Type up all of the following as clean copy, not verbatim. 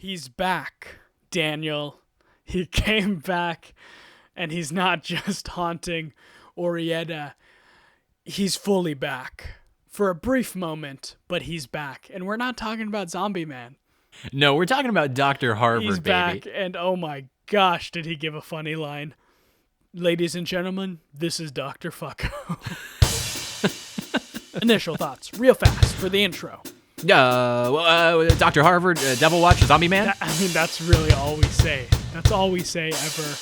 He's back, Daniel. He came back, and he's not just haunting Orietta. He's fully back. For a brief moment, but he's back. And we're not talking about Zombie Man. No, we're talking about Dr. Harvard, He's baby. back, and oh my gosh, did he give a funny line. Ladies and gentlemen, this is Dr. Fucko. Initial thoughts, real fast, for the intro. Dr. Harvard, Devil Watch, Zombie Man? That's really all we say. That's all we say ever,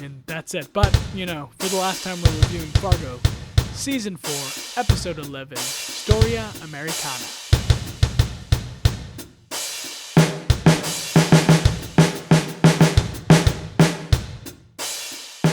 and that's it. But, for the last time we're reviewing Fargo, Season 4, Episode 11, Storia Americana.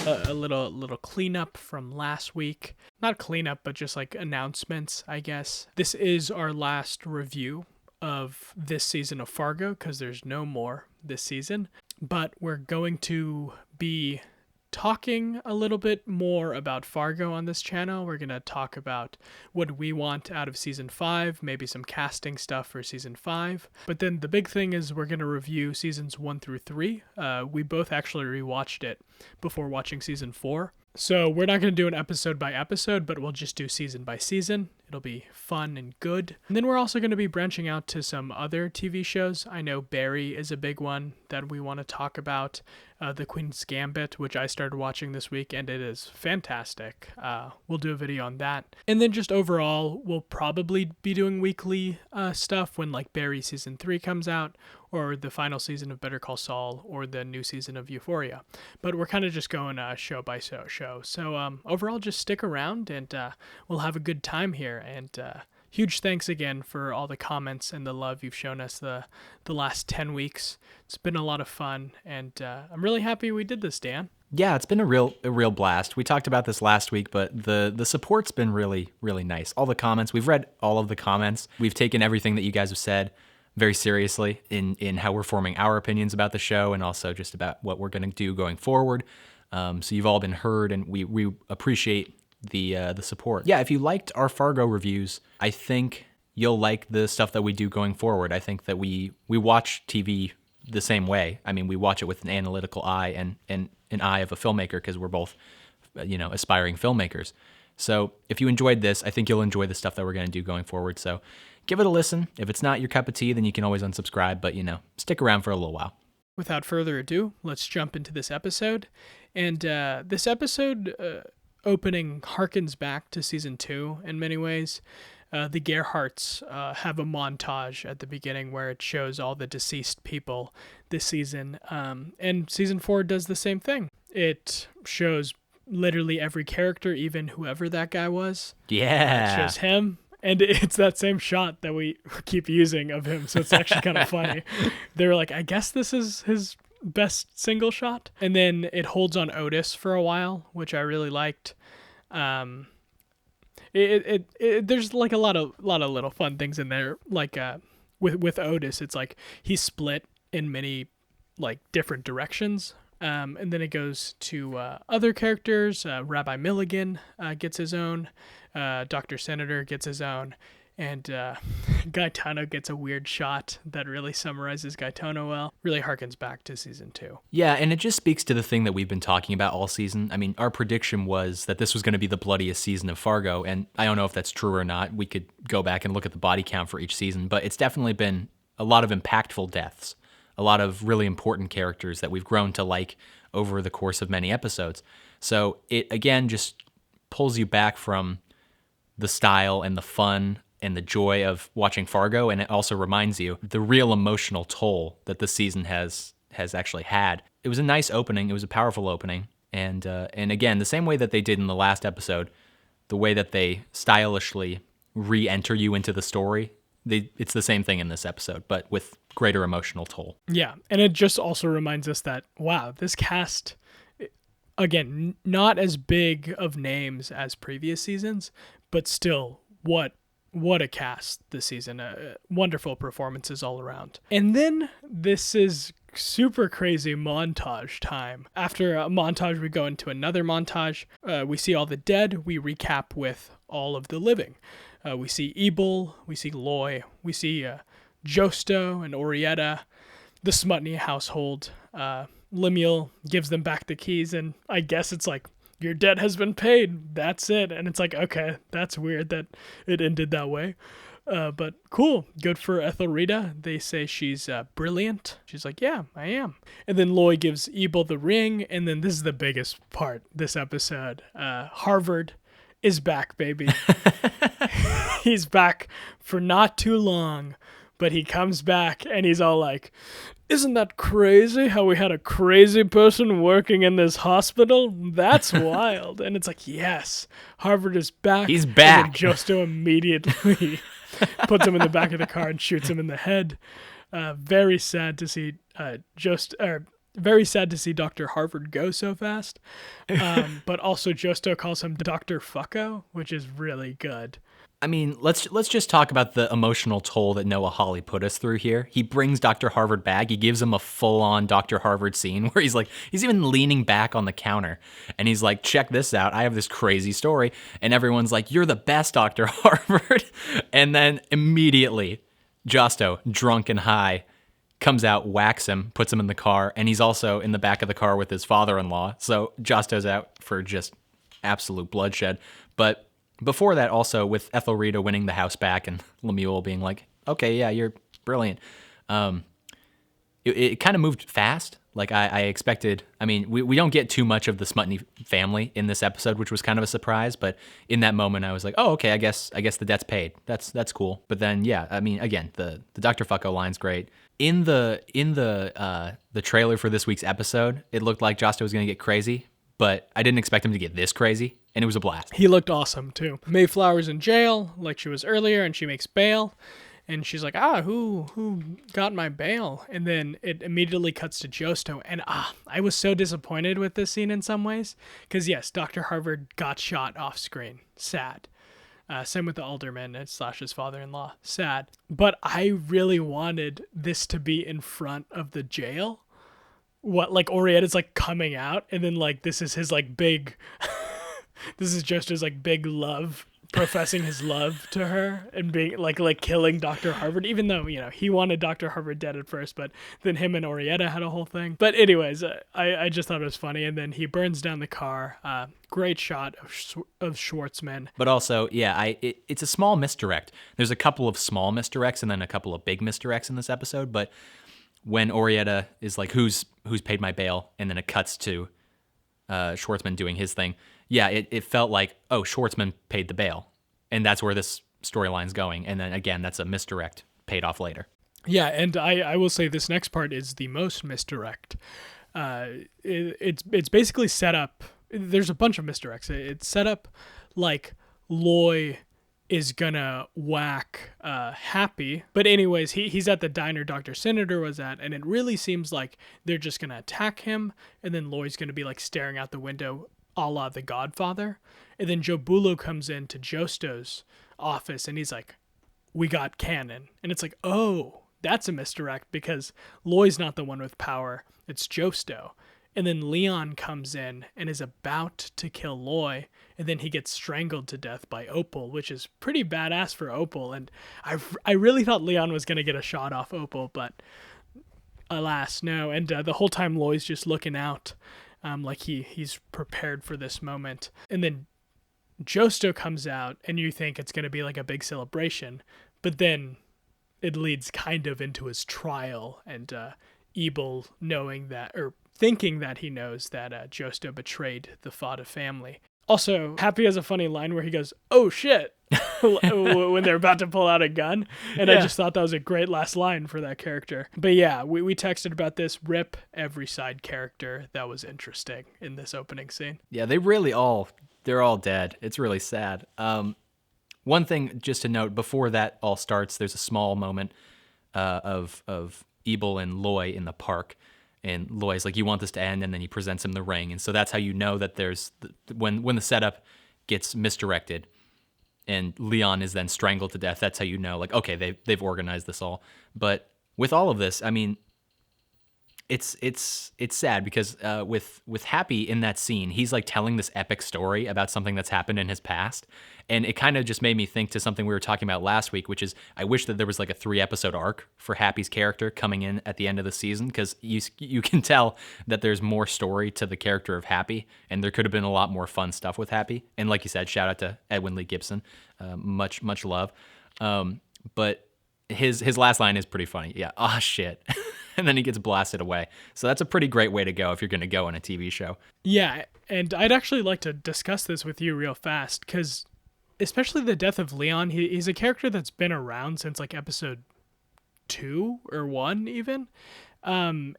A little cleanup from last week. Not cleanup, but just like announcements, I guess. This is our last review of this season of Fargo because there's no more this season. But we're going to be talking a little bit more about Fargo on this channel. We're going to talk about what we want out of Season 5, maybe some casting stuff for Season 5. But then the big thing is we're going to review Seasons 1 through 3. We both actually rewatched it before watching Season 4. So we're not going to do an episode by episode, but we'll just do season by season. It'll be fun and good. And then we're also going to be branching out to some other TV shows. I know Barry is a big one that we want to talk about. The Queen's Gambit, which I started watching this week, and it is fantastic. We'll do a video on that. And then just overall, we'll probably be doing weekly stuff when like Barry Season 3 comes out, or the final season of Better Call Saul, or the new season of Euphoria. But we're kind of just going show by show. So overall, just stick around, and we'll have a good time here. And huge thanks again for all the comments and the love you've shown us the last 10 weeks. It's been a lot of fun, and I'm really happy we did this, Dan. Yeah, it's been a real blast. We talked about this last week, but the support's been really, really nice. All the comments, we've read all of the comments. We've taken everything that you guys have said very seriously in how we're forming our opinions about the show, and also just about what we're going to do going forward. So you've all been heard, and we appreciate the support. Yeah, if you liked our Fargo reviews, I think you'll like the stuff that we do going forward. I think that we watch TV the same way. I mean, we watch it with an analytical eye and an eye of a filmmaker, because we're both, aspiring filmmakers. So if you enjoyed this, I think you'll enjoy the stuff that we're going to do going forward. So give it a listen. If it's not your cup of tea, then you can always unsubscribe, but, stick around for a little while. Without further ado, let's jump into this episode. And this episode opening harkens back to Season 2 in many ways. The Gerhardts have a montage at the beginning where it shows all the deceased people this season. And Season 4 does the same thing. It shows literally every character, even whoever that guy was. Yeah. It shows him. And it's that same shot that we keep using of him, so it's actually kind of funny. They were like, I guess this is his best single shot. And then it holds on Otis for a while, which I really liked. There's like a lot of little fun things in there. Like with Otis, it's like he's split in many like different directions. And then it goes to other characters. Rabbi Milligan gets his own. Dr. Senator gets his own. And Gaetano gets a weird shot that really summarizes Gaetano well. Really harkens back to Season 2. Yeah, and it just speaks to the thing that we've been talking about all season. I mean, our prediction was that this was going to be the bloodiest season of Fargo, and I don't know if that's true or not. We could go back and look at the body count for each season, but it's definitely been a lot of impactful deaths, a lot of really important characters that we've grown to like over the course of many episodes. So it, again, just pulls you back from the style and the fun and the joy of watching Fargo, and it also reminds you the real emotional toll that the season has actually had. It was a nice opening. It was a powerful opening. And again, the same way that they did in the last episode, the way that they stylishly re-enter you into the story, it's the same thing in this episode, but with greater emotional toll. Yeah, and it just also reminds us that, wow, this cast, again, not as big of names as previous seasons, but still, what a cast this season. Wonderful performances all around. And then this is super crazy montage time. After a montage, we go into another montage. We see all the dead. We recap with all of the living. We see Ebel. We see Loy. We see Joster and Orietta. the Smutny household. Lemuel gives them back the keys, and I guess it's like, your debt has been paid. That's it. And it's like, okay, that's weird that it ended that way. But cool. Good for Ethelreda. They say she's brilliant. She's like, yeah, I am. And then Loy gives Ebel the ring. And then this is the biggest part this episode. Harvard is back, baby. He's back for not too long. But he comes back and he's all like, isn't that crazy how we had a crazy person working in this hospital? That's wild. And it's like, yes, Harvard is back. He's back. And then Josto immediately puts him in the back of the car and shoots him in the head. Very sad to see very sad to see Dr. Harvard go so fast. But also Josto calls him Dr. Fucko, which is really good. I mean, let's just talk about the emotional toll that Noah Hawley put us through here. He brings Dr. Harvard back. He gives him a full-on Dr. Harvard scene where he's even leaning back on the counter. And he's like, check this out. I have this crazy story. And everyone's like, you're the best, Dr. Harvard. And then immediately, Josto, drunk and high, comes out, whacks him, puts him in the car. And he's also in the back of the car with his father-in-law. So Josto's out for just absolute bloodshed. But before that, also, with Ethelreda winning the house back and Lemuel being like, okay, yeah, you're brilliant. It kind of moved fast. Like I expected. I mean, we don't get too much of the Smutny family in this episode, which was kind of a surprise. But in that moment, I was like, oh, okay, I guess the debt's paid. That's cool. But then, yeah, I mean, again, the Dr. Fucko line's great. In the trailer for this week's episode, it looked like Josto was going to get crazy, but I didn't expect him to get this crazy. And it was a blast. He looked awesome, too. Mayflower's in jail, like she was earlier, and she makes bail. And she's like, who got my bail? And then it immediately cuts to Josto. And I was so disappointed with this scene in some ways. Because, yes, Dr. Harvard got shot off screen. Sad. Same with the alderman / his father-in-law. Sad. But I really wanted this to be in front of the jail. What, like, Orietta's, like, coming out. And then, like, this is his, like, big... This is Joster's like big love, professing his love to her and being like killing Dr. Harvard, even though, he wanted Dr. Harvard dead at first, but then him and Orietta had a whole thing. But anyways, I just thought it was funny. And then he burns down the car. Great shot of Schwartzman. But also, yeah, it's a small misdirect. There's a couple of small misdirects and then a couple of big misdirects in this episode. But when Orietta is like, who's paid my bail? And then it cuts to Schwartzman doing his thing. Yeah, it felt like, oh, Schwartzman paid the bail. And that's where this storyline's going. And then, again, that's a misdirect paid off later. Yeah, and I will say this next part is the most misdirect. It's basically set up... There's a bunch of misdirects. It's set up like Loy is gonna whack Happy. But anyways, he's at the diner Dr. Senator was at, and it really seems like they're just gonna attack him, and then Loy's gonna be like staring out the window a la The Godfather. And then Joe Bulo comes into Josto's office and he's like, we got cannon. And it's like, oh, that's a misdirect because Loy's not the one with power. It's Josto. And then Leon comes in and is about to kill Loy. And then he gets strangled to death by Opal, which is pretty badass for Opal. And I really thought Leon was going to get a shot off Opal, but alas, no. And the whole time Loy's just looking out. Like he's prepared for this moment. And then Josto comes out and you think it's going to be like a big celebration, but then it leads kind of into his trial and Ebel knowing that, or thinking that he knows that Josto betrayed the Fada family. Also, Happy has a funny line where he goes, oh shit, when they're about to pull out a gun. And yeah. I just thought that was a great last line for that character. But yeah, we texted about this. Rip every side character that was interesting in this opening scene. Yeah, they're all dead. It's really sad. One thing just to note, before that all starts, there's a small moment of Ebel and Loy in the park. And Loy's like, you want this to end? And then he presents him the ring. And so that's how you know that there's, when the setup gets misdirected and Leon is then strangled to death, that's how you know, like, okay, they've organized this all. But with all of this, I mean, it's sad because with Happy in that scene, he's like telling this epic story about something that's happened in his past, and it kind of just made me think to something we were talking about last week, which is I wish that there was like a 3-episode arc for Happy's character coming in at the end of the season, because you can tell that there's more story to the character of Happy, and there could have been a lot more fun stuff with Happy. And like you said, shout out to Edwin Lee Gibson, much love, but his last line is pretty funny. Yeah, oh shit. And then he gets blasted away. So that's a pretty great way to go if you're going to go in a TV show. Yeah, and I'd actually like to discuss this with you real fast, because especially the death of Leon, he's a character that's been around since like episode 2 or 1 even. And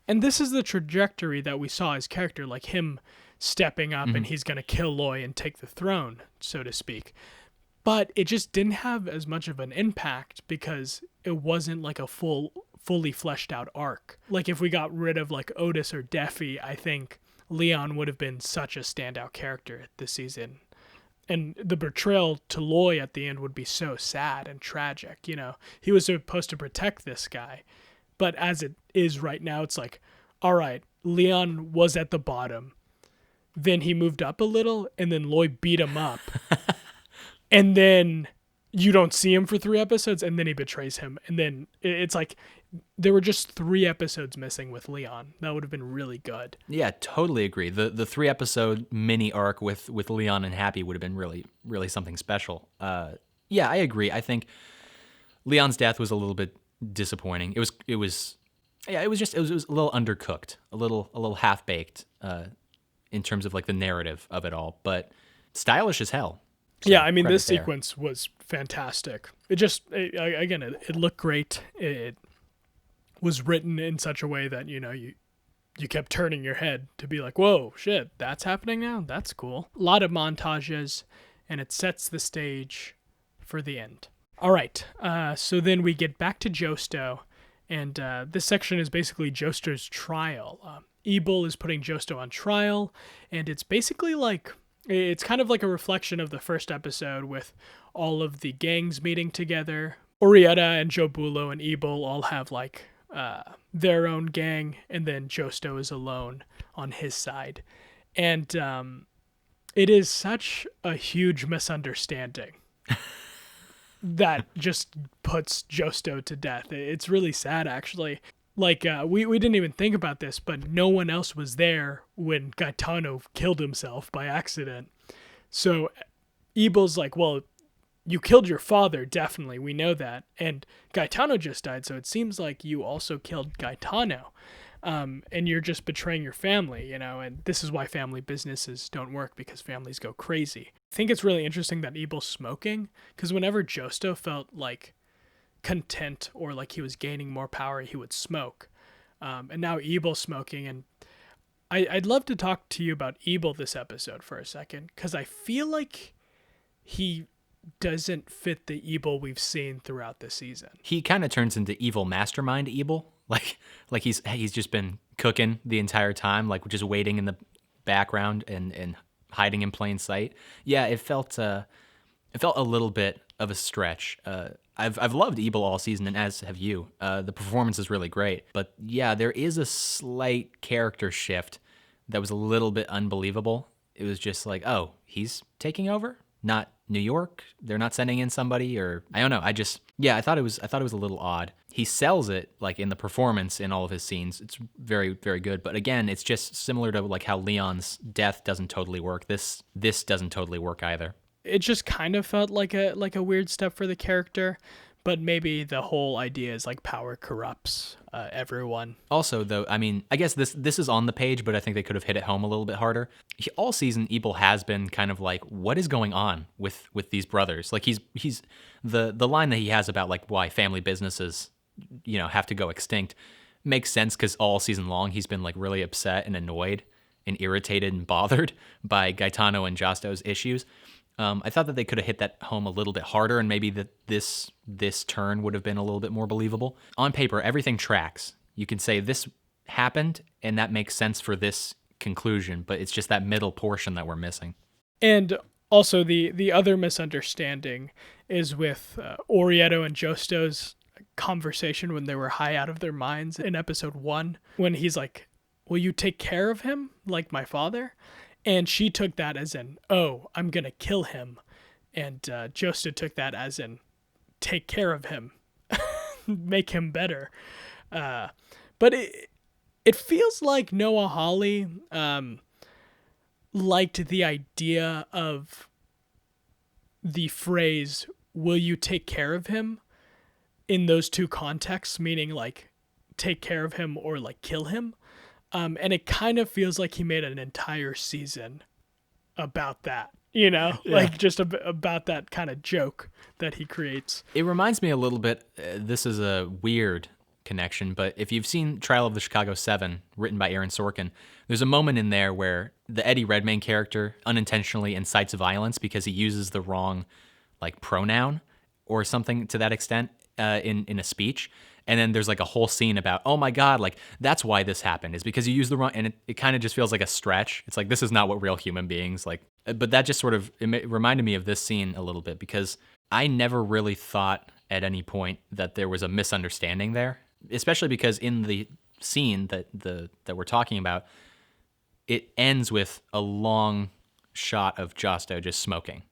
this is the trajectory that we saw his character, like him stepping up and he's going to kill Loy and take the throne, so to speak. But it just didn't have as much of an impact because it wasn't like a fully fleshed out arc. Like if we got rid of like Otis or Deafy, I think Leon would have been such a standout character this season. And the betrayal to Loy at the end would be so sad and tragic, you know. He was supposed to protect this guy. But as it is right now, it's like, all right, Leon was at the bottom. Then he moved up a little, and then Loy beat him up. And then you don't see him for 3 episodes, and then he betrays him. And then it's like there were just 3 episodes missing with Leon. That would have been really good. Yeah, totally agree. The 3-episode mini arc with Leon and Happy would have been really something special. Yeah, I agree. I think Leon's death was a little bit disappointing. It was a little undercooked, a little half-baked in terms of like the narrative of it all, but stylish as hell. So, yeah, I mean, this sequence was fantastic. It looked great. It was written in such a way that, you know, you kept turning your head to be like, whoa, shit, that's happening now? That's cool. A lot of montages, and it sets the stage for the end. All right, so then we get back to Josto, and this section is basically Joster's trial. Ebel is putting Josto on trial, and it's basically like... It's kind of like a reflection of the first episode with all of the gangs meeting together. Orietta and Joe Bulo and Ebel all have like their own gang, and then Josto is alone on his side. And it is such a huge misunderstanding that just puts Josto to death. It's really sad, actually. Like, we didn't even think about this, but no one else was there when Gaetano killed himself by accident. So Ebel's like, well, you killed your father, definitely, we know that. And Gaetano just died, so it seems like you also killed Gaetano. And you're just betraying your family, you know, and this is why family businesses don't work, because families go crazy. I think it's really interesting that Ebel's smoking, because whenever Josto felt like content or like he was gaining more power, he would smoke. And now Ebel's smoking, and I'd love to talk to you about Ebel this episode for a second, because I feel like he doesn't fit the Ebel we've seen throughout the season. He kind of turns into evil mastermind Ebel, like he's just been cooking the entire time, like just waiting in the background and hiding in plain sight. Yeah, it felt a little bit of a stretch. I've loved Ebel all season, and as have you. The performance is really great, but yeah, there is a slight character shift that was a little bit unbelievable. It was just like, oh, he's taking over, not New York. They're not sending in somebody, or I don't know. I thought it was a little odd. He sells it like in the performance in all of his scenes. It's very, very good. But again, it's just similar to like how Leon's death doesn't totally work. This doesn't totally work either. It just kind of felt like a weird step for the character, but maybe the whole idea is like power corrupts everyone. Also, though, I mean, I guess this is on the page, but I think they could have hit it home a little bit harder. All season, Ebel has been kind of like, what is going on with these brothers? Like he's the line that he has about like why family businesses, you know, have to go extinct makes sense, because all season long he's been like really upset and annoyed and irritated and bothered by Gaetano and Josto's issues. I thought that they could have hit that home a little bit harder, and maybe that this turn would have been a little bit more believable. On paper, everything tracks. You can say this happened, and that makes sense for this conclusion, but it's just that middle portion that we're missing. And also the other misunderstanding is with Orieto and Josto's conversation when they were high out of their minds in episode 1, when he's like, will you take care of him like my father? And she took that as in, oh, I'm going to kill him. And Joster took that as in, take care of him, make him better. But it feels like Noah Hawley liked the idea of the phrase, will you take care of him, in those two contexts, meaning like take care of him or like kill him. And it kind of feels like he made an entire season about that, like just about that kind of joke that he creates. It reminds me a little bit, this is a weird connection, but if you've seen Trial of the Chicago 7, written by Aaron Sorkin, there's a moment in there where the Eddie Redmayne character unintentionally incites violence because he uses the wrong like pronoun or something to that extent in a speech. And then there's like a whole scene about, oh my God, like that's why this happened, is because you used the wrong, and it kind of just feels like a stretch. It's like, this is not what real human beings like, but that just sort of, it reminded me of this scene a little bit, because I never really thought at any point that there was a misunderstanding there, especially because in the scene that we're talking about, it ends with a long shot of Joster just smoking.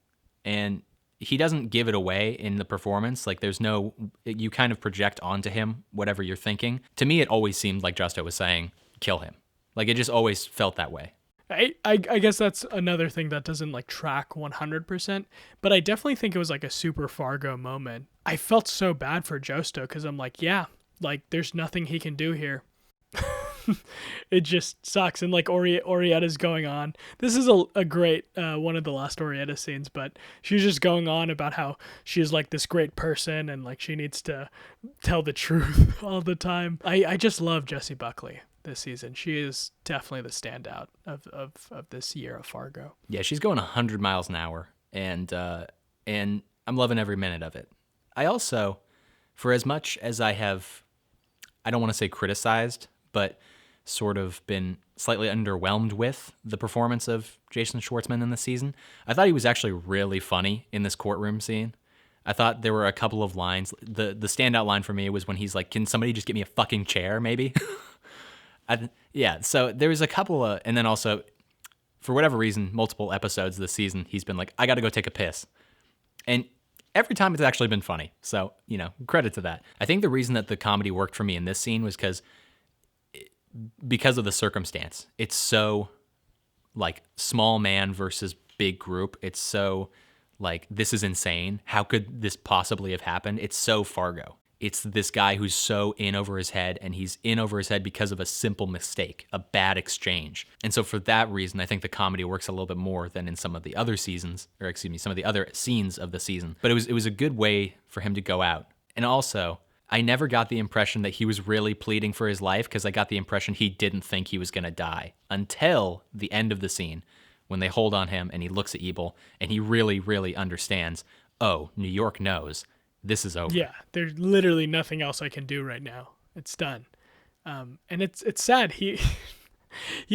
And he doesn't give it away in the performance. Like you kind of project onto him whatever you're thinking. To me, it always seemed like Joster was saying, kill him. Like it just always felt that way. I guess that's another thing that doesn't like track 100%, but I definitely think it was like a super Fargo moment. I felt so bad for Joster because I'm like, yeah, like there's nothing he can do here. It just sucks. And like Orietta's going on. This is a great one of the last Orietta scenes, but she's just going on about how she's like this great person and like she needs to tell the truth all the time. I just love Jessie Buckley this season. She is definitely the standout of this year of Fargo. Yeah, she's going 100 miles an hour, and I'm loving every minute of it. I also, for as much as I don't want to say criticized, but sort of been slightly underwhelmed with the performance of Jason Schwartzman in this season, I thought he was actually really funny in this courtroom scene. I thought there were a couple of lines. The standout line for me was when he's like, can somebody just get me a fucking chair, maybe? So there was a couple of, and then also, for whatever reason, multiple episodes this season, he's been like, I got to go take a piss. And every time it's actually been funny. So, credit to that. I think the reason that the comedy worked for me in this scene was because of the circumstance. It's so like small man versus big group. It's so like, this is insane. How could this possibly have happened? It's so Fargo. It's this guy who's so in over his head, and he's in over his head because of a simple mistake, a bad exchange. And so for that reason, I think the comedy works a little bit more than in some of the other seasons, or excuse me, some of the other scenes of the season. But it was a good way for him to go out. And also, I never got the impression that he was really pleading for his life, because I got the impression he didn't think he was going to die until the end of the scene, when they hold on him and he looks at Ebel and he really, really understands, oh, New York knows this is over. Yeah, there's literally nothing else I can do right now. It's done. And it's sad. He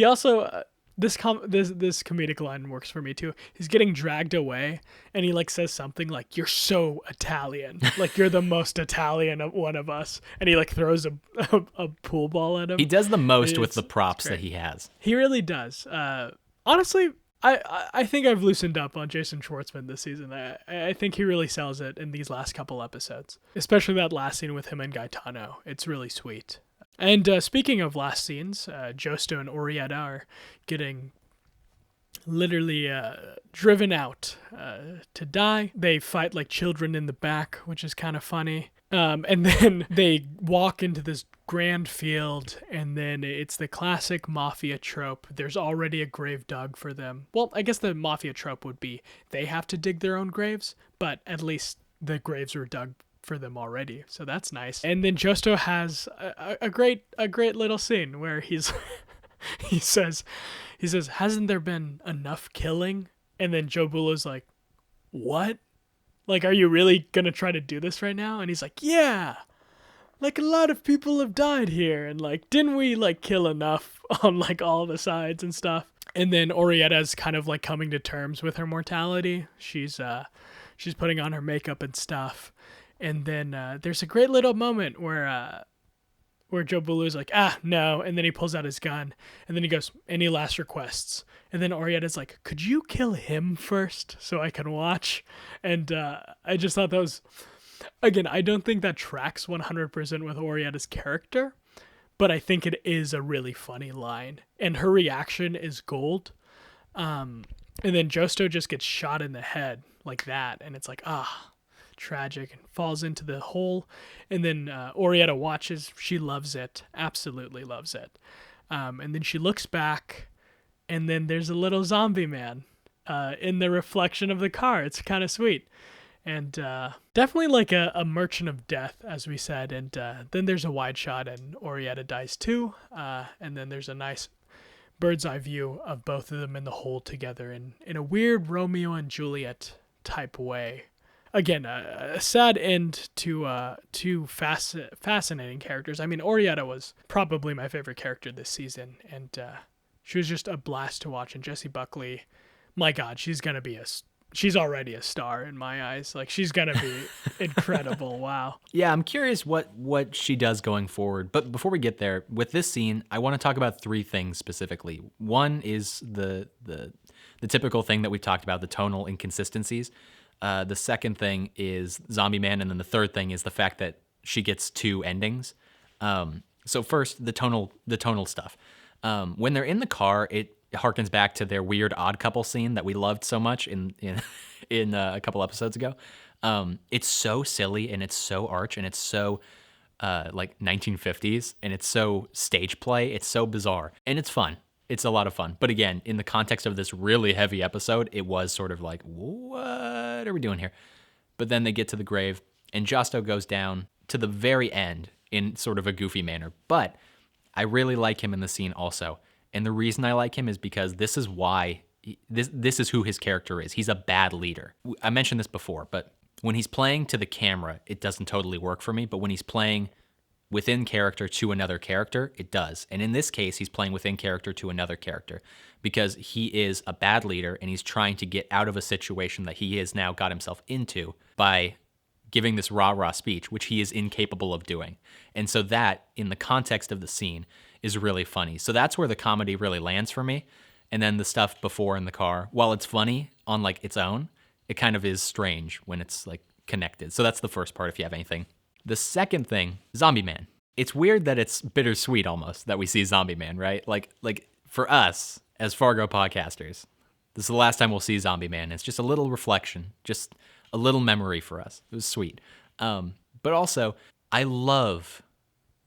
also this comedic line works for me too. He's getting dragged away, and he like says something like, "You're so Italian, like you're the most Italian of one of us," and he like throws a pool ball at him. He does the most with the props that he has. He really does. Honestly, I think I've loosened up on Jason Schwartzman this season. I think he really sells it in these last couple episodes, especially that last scene with him and Gaetano. It's really sweet. And speaking of last scenes, Joster and Orietta are getting literally driven out to die. They fight like children in the back, which is kind of funny. And then they walk into this grand field, and then it's the classic mafia trope. There's already a grave dug for them. Well, I guess the mafia trope would be they have to dig their own graves, but at least the graves were dug for them already, so that's nice. And then Joster has a great little scene where he says, hasn't there been enough killing? And then Joe Bulo's like, what? Like, are you really gonna try to do this right now? And he's like, yeah, like a lot of people have died here, and like, didn't we like kill enough on like all the sides and stuff? And then Orietta's kind of like coming to terms with her mortality. She's putting on her makeup and stuff. And then there's a great little moment where Joe Bulu's like, no. And then he pulls out his gun. And then he goes, any last requests? And then Orietta's like, could you kill him first so I can watch? And I just thought that was, again, I don't think that tracks 100% with Orietta's character, but I think it is a really funny line. And her reaction is gold. And then Josto just gets shot in the head like that. And it's like, tragic, and falls into the hole. And then Orietta watches. She loves it, absolutely loves it. And then she looks back, and then there's a little zombie man in the reflection of the car. It's kind of sweet. And definitely like a merchant of death, as we said. And then there's a wide shot, and Orietta dies too. And then there's a nice bird's eye view of both of them in the hole together in a weird Romeo and Juliet type way. Again, a sad end to two fascinating characters. I mean, Orietta was probably my favorite character this season, and she was just a blast to watch. And Jessie Buckley, my God, she's already a star in my eyes. Like, she's gonna be incredible. Wow. Yeah, I'm curious what she does going forward. But before we get there, with this scene, I want to talk about three things specifically. One is the typical thing that we've talked about, the tonal inconsistencies. The second thing is Zombie Man, and then the third thing is the fact that she gets two endings. So first, the tonal stuff. When they're in the car, it harkens back to their weird odd couple scene that we loved so much in a couple episodes ago. It's so silly, and it's so arch, and it's so like 1950s, and it's so stage play. It's so bizarre, and it's fun. It's a lot of fun. But again, in the context of this really heavy episode, it was sort of like, what are we doing here? But then they get to the grave, and Josto goes down to the very end in sort of a goofy manner. But I really like him in the scene also. And the reason I like him is because this is why, this is who his character is. He's a bad leader. I mentioned this before, but when he's playing to the camera, it doesn't totally work for me. But when he's playing within character to another character, it does. And in this case, he's playing within character to another character because he is a bad leader, and he's trying to get out of a situation that he has now got himself into by giving this rah-rah speech, which he is incapable of doing. And so that, in the context of the scene, is really funny. So that's where the comedy really lands for me. And then the stuff before in the car, while it's funny on like its own, it kind of is strange when it's like connected. So that's the first part, if you have anything. The second thing, Zombie Man. It's weird that it's bittersweet almost that we see Zombie Man, right? Like for us as Fargo podcasters, this is the last time we'll see Zombie Man. It's just a little reflection, just a little memory for us. It was sweet. But also, I love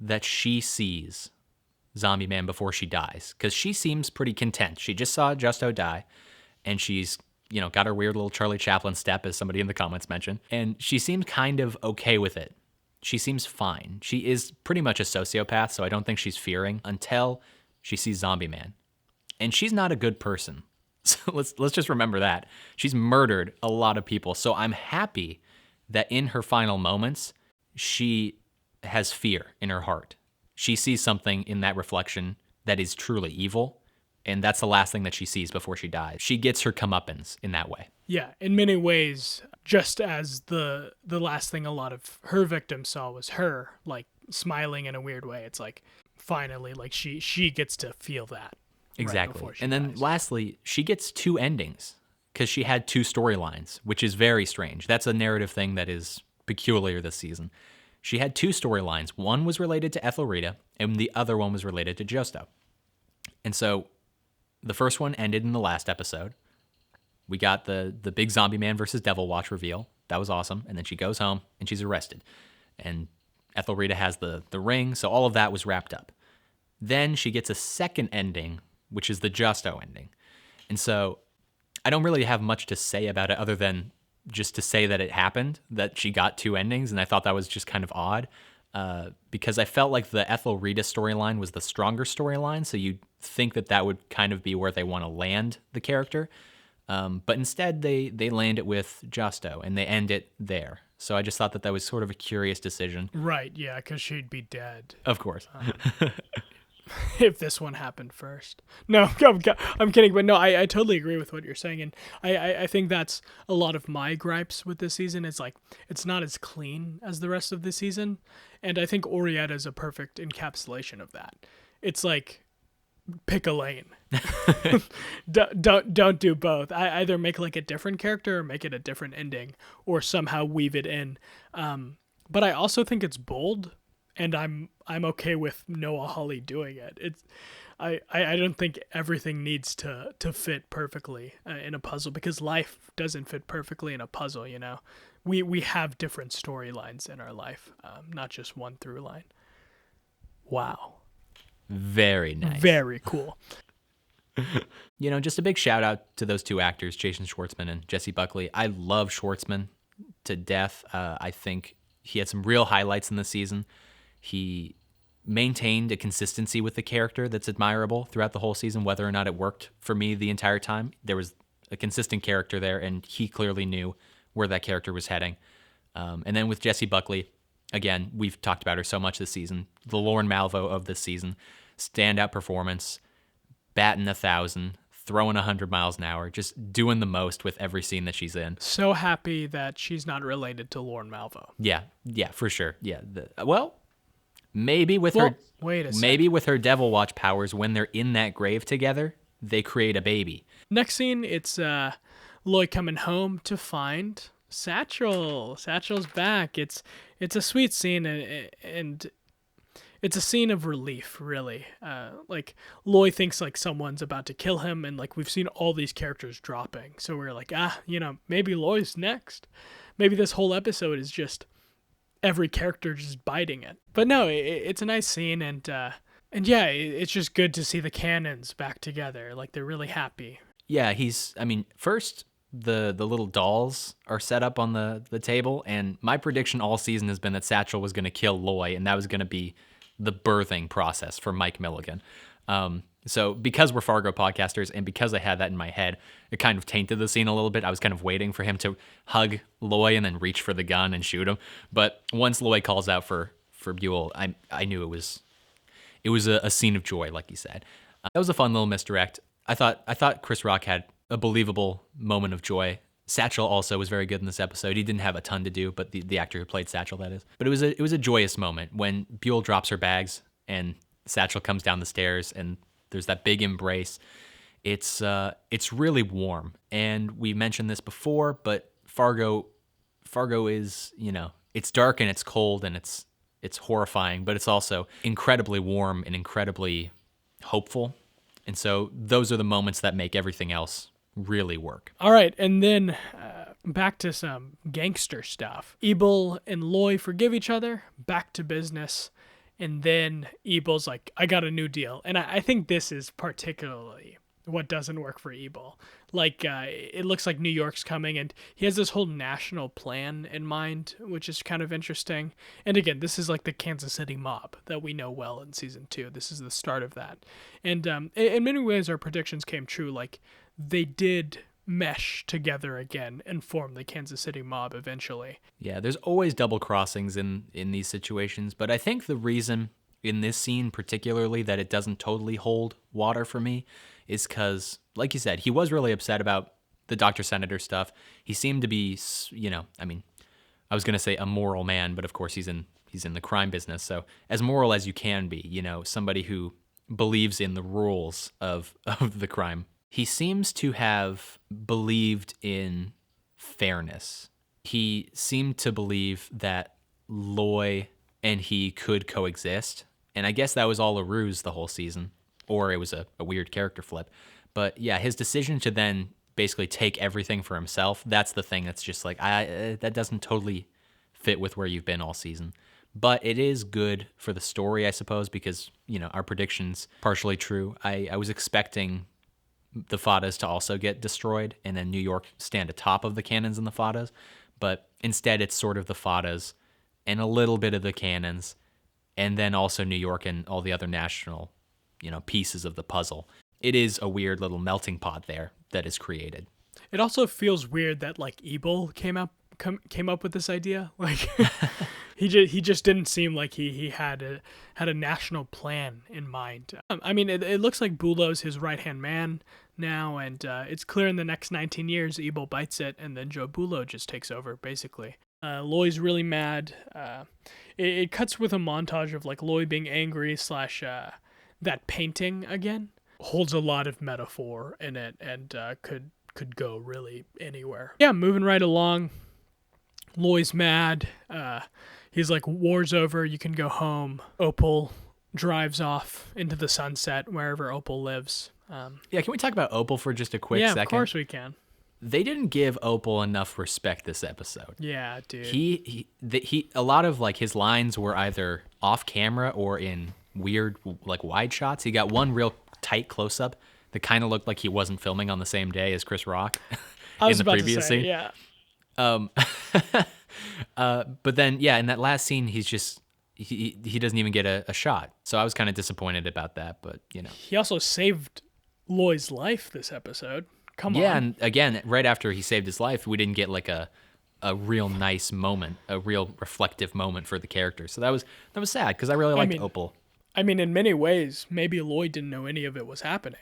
that she sees Zombie Man before she dies, because she seems pretty content. She just saw Justo die, and she's, got her weird little Charlie Chaplin step, as somebody in the comments mentioned, and she seems kind of okay with it. She seems fine. She is pretty much a sociopath, so I don't think she's fearing until she sees Zombie Man. And she's not a good person. So let's just remember that. She's murdered a lot of people. So I'm happy that in her final moments, she has fear in her heart. She sees something in that reflection that is truly evil, and that's the last thing that she sees before she dies. She gets her comeuppance in that way. Yeah, in many ways, just as the last thing a lot of her victims saw was her, like, smiling in a weird way. It's like, finally, like, she gets to feel that. Exactly. Right, and then dies. Lastly, she gets two endings because she had two storylines, which is very strange. That's a narrative thing that is peculiar this season. She had two storylines. One was related to Ethelrita, and the other one was related to Justo. And so the first one ended in the last episode. We got the big Zombie Man versus Devil Watch reveal. That was awesome. And then she goes home, and she's arrested. And Ethelrita has the ring, so all of that was wrapped up. Then she gets a second ending, which is the Justo ending. And so I don't really have much to say about it other than just to say that it happened, that she got two endings, and I thought that was just kind of odd because I felt like the Ethelrita storyline was the stronger storyline, so you'd think that would kind of be where they want to land the character. But instead, they land it with Justo, and they end it there. So I just thought that was sort of a curious decision. Right, yeah, because she'd be dead. Of course. if this one happened first. No, I'm kidding, but no, I totally agree with what you're saying, and I think that's a lot of my gripes with this season. It's like, it's not as clean as the rest of the season, and I think Orietta is a perfect encapsulation of that. It's like, pick a lane. don't do both. I either make like a different character or make it a different ending, or somehow weave it in. But I also think it's bold, and I'm okay with Noah Hawley doing it. I don't think everything needs to fit perfectly in a puzzle, because life doesn't fit perfectly in a puzzle. We have different storylines in our life, not just one through line. Wow. Very nice. Very cool. Just a big shout out to those two actors, Jason Schwartzman and Jesse Buckley. I love Schwartzman to death. I think he had some real highlights in the season. He maintained a consistency with the character that's admirable throughout the whole season, whether or not it worked for me the entire time. There was a consistent character there, and he clearly knew where that character was heading. And then with Jesse Buckley, again, we've talked about her so much this season. The Lauren Malvo of this season. Standout performance, batting 1,000, throwing 100 miles an hour, just doing the most with every scene that she's in. So happy that she's not related to Lauren Malvo. Yeah, for sure. Yeah. Maybe with her Devil Watch powers, when they're in that grave together, they create a baby. Next scene, it's Lloyd coming home to find Satchel. Satchel's back. It's a sweet scene, and it's a scene of relief, really. Like, Lloyd thinks like someone's about to kill him, and like we've seen all these characters dropping, so we're like, maybe Lloyd's next. Maybe this whole episode is just every character just biting it. But no, it's a nice scene, and yeah, it's just good to see the cannons back together. Like, they're really happy. Yeah, first the little dolls are set up on the table, and my prediction all season has been that Satchel was going to kill Loy, and that was going to be the birthing process for Mike Milligan. So because we're Fargo podcasters, and because I had that in my head, it kind of tainted the scene a little bit. I was kind of waiting for him to hug Loy and then reach for the gun and shoot him. But once Loy calls out for Buell, I knew it was a scene of joy, like you said. That was a fun little misdirect. I thought Chris Rock had a believable moment of joy. Satchel also was very good in this episode. He didn't have a ton to do, but the actor who played Satchel, that is. But it was a joyous moment when Buell drops her bags and Satchel comes down the stairs and there's that big embrace. It's really warm. And we mentioned this before, but Fargo is, it's dark and it's cold and it's horrifying, but it's also incredibly warm and incredibly hopeful. And so those are the moments that make everything else really work. All right, and then back to some gangster stuff. Ebel and Loy forgive each other, back to business, and then Ebel's like, I got a new deal. And I think this is particularly what doesn't work for Ebel. Like, it looks like New York's coming, and he has this whole national plan in mind, which is kind of interesting. And again, this is like the Kansas City mob that we know well in season 2. This is the start of that. And in many ways, our predictions came true. Like, they did mesh together again and form the Kansas City mob eventually. Yeah, there's always double crossings in these situations, but I think the reason in this scene particularly that it doesn't totally hold water for me is because, like you said, he was really upset about the Dr. Senator stuff. He seemed to be, I was going to say a moral man, but of course he's in the crime business, so as moral as you can be, somebody who believes in the rules of the crime. He seems to have believed in fairness. He seemed to believe that Loy and he could coexist. And I guess that was all a ruse the whole season, or it was a weird character flip. But yeah, his decision to then basically take everything for himself, that's the thing that's just like, that doesn't totally fit with where you've been all season. But it is good for the story, I suppose, because, our prediction's partially true. I was expecting the Fadas to also get destroyed and then New York stand atop of the cannons and the Fadas, but instead it's sort of the Fadas and a little bit of the cannons and then also New York and all the other national, pieces of the puzzle. It is a weird little melting pot there that is created. It also feels weird that like Ebel came up with this idea. Like He just didn't seem like he had a national plan in mind. I mean, it looks like Bulow's his right-hand man now, and it's clear in the next 19 years, Ebel bites it, and then Joe Bulow just takes over, basically. Loy's really mad. It cuts with a montage of like Loy being angry / that painting again. Holds a lot of metaphor in it, and could go really anywhere. Yeah, moving right along. Loy's mad. He's like, war's over, you can go home. Opal drives off into the sunset wherever Opal lives. Yeah, can we talk about Opal for just a quick second? Yeah, of course we can. They didn't give Opal enough respect this episode. Yeah, dude. He a lot of like his lines were either off camera or in weird like wide shots. He got one real tight close up that kind of looked like he wasn't filming on the same day as Chris Rock in the previous scene. Yeah. But then yeah, in that last scene, he's just he doesn't even get a shot. So I was kind of disappointed about that, but you know. He also saved Loy's life this episode. Come on. Yeah, and again, right after he saved his life, we didn't get like a real nice moment, a real reflective moment for the character. So that was sad because I really liked Opal. I mean, in many ways, maybe Loy didn't know any of it was happening.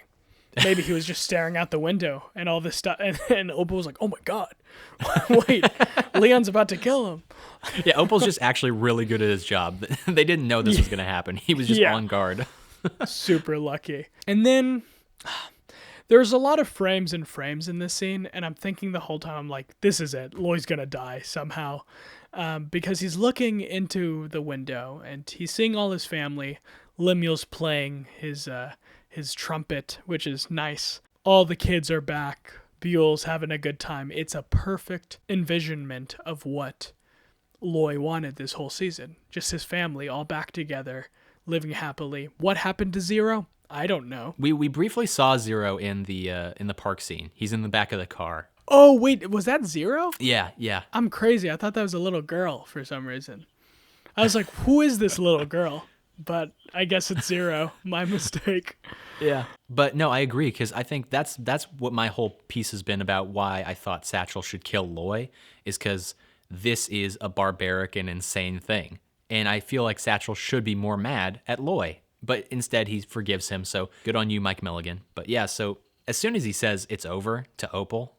Maybe he was just staring out the window and all this stuff, and Opal was like, "Oh my God, wait, Leon's about to kill him." Yeah, Opal's just actually really good at his job. They didn't know this was going to happen. He was just on guard. Super lucky. And then there's a lot of frames and frames in this scene, and I'm thinking the whole time, I'm like, this is it. Loy's going to die somehow. Because he's looking into the window, and he's seeing all his family. Lemuel's playing his trumpet, which is nice. All the kids are back. Buell's having a good time. It's a perfect envisionment of what Loy wanted this whole season. Just his family all back together, living happily. What happened to Zero? I don't know. We briefly saw Zero in the park scene. He's in the back of the car. Oh, wait, was that Zero? Yeah. I'm crazy. I thought that was a little girl for some reason. I was like, who is this little girl? But I guess it's Zero. My mistake. Yeah. But no, I agree, because I think that's what my whole piece has been about why I thought Satchel should kill Loy, is because this is a barbaric and insane thing. And I feel like Satchel should be more mad at Loy. But instead, he forgives him, so good on you, Mike Milligan. But yeah, so as soon as he says it's over to Opal,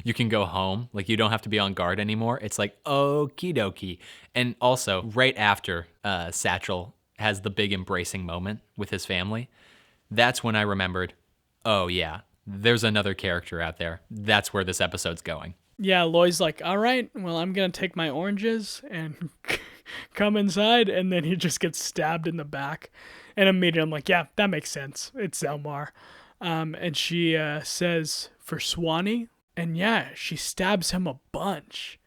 you can go home. Like, you don't have to be on guard anymore. It's like, okie dokie. And also, right after Satchel has the big embracing moment with his family, that's when I remembered, oh yeah, there's another character out there. That's where this episode's going. Yeah, Loy's like, all right, well, I'm going to take my oranges and come inside, and then he just gets stabbed in the back. And immediately I'm like, yeah, that makes sense. It's Elmore. And she says, for Swanee. And yeah, she stabs him a bunch.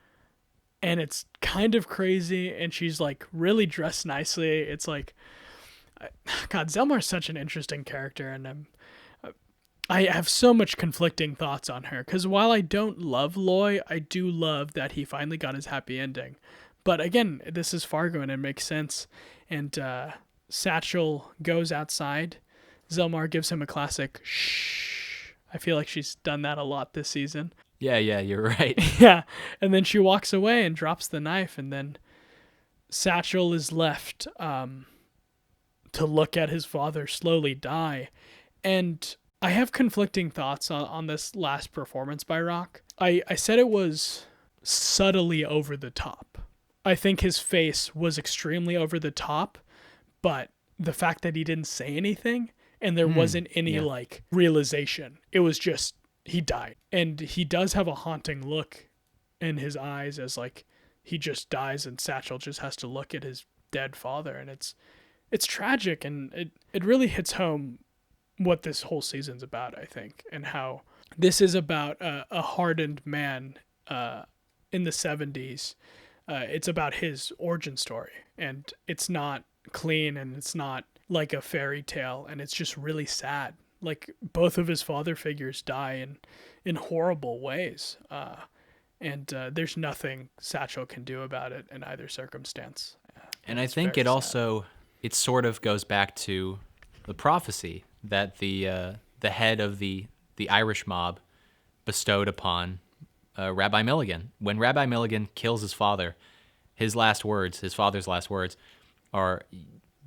And it's kind of crazy, and she's like really dressed nicely. It's like, God, Zelmar's such an interesting character, and I have so much conflicting thoughts on her, because while I don't love Loy, I do love that he finally got his happy ending. But again, this is Fargo, and it makes sense. And Satchel goes outside. Zelmar gives him a classic shh. I feel like she's done that a lot this season. Yeah, you're right. Yeah, and then she walks away and drops the knife, and then Satchel is left to look at his father slowly die. And I have conflicting thoughts on this last performance by Rock. I said it was subtly over the top. I think his face was extremely over the top, but the fact that he didn't say anything and there wasn't any like realization, it was just, he died. And he does have a haunting look in his eyes as like he just dies, and Satchel just has to look at his dead father, and it's tragic, and it really hits home what this whole season's about, I think, and how this is about a hardened man in the 70s. It's about his origin story, and it's not clean, and it's not like a fairy tale, and it's just really sad. Like, both of his father figures die in horrible ways, and there's nothing Satchel can do about it in either circumstance. And I think it sort of goes back to the prophecy that the head of the Irish mob bestowed upon Rabbi Milligan. When Rabbi Milligan kills his father, His last words, his father's last words, are,